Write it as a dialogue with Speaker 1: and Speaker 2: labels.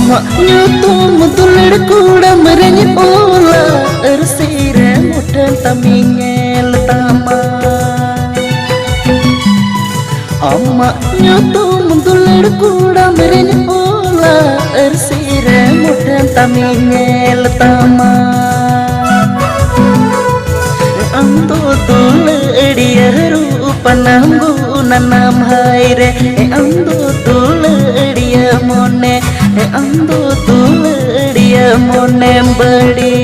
Speaker 1: nyutum tulur kuda merenya ola ersire mudah taminya letama amma nyutum tulur kuda merenya ola ersire mudah taminya letama anto tuladiya rupanamgu nanam haire anto tuladiya mone anto tuladiya mone badi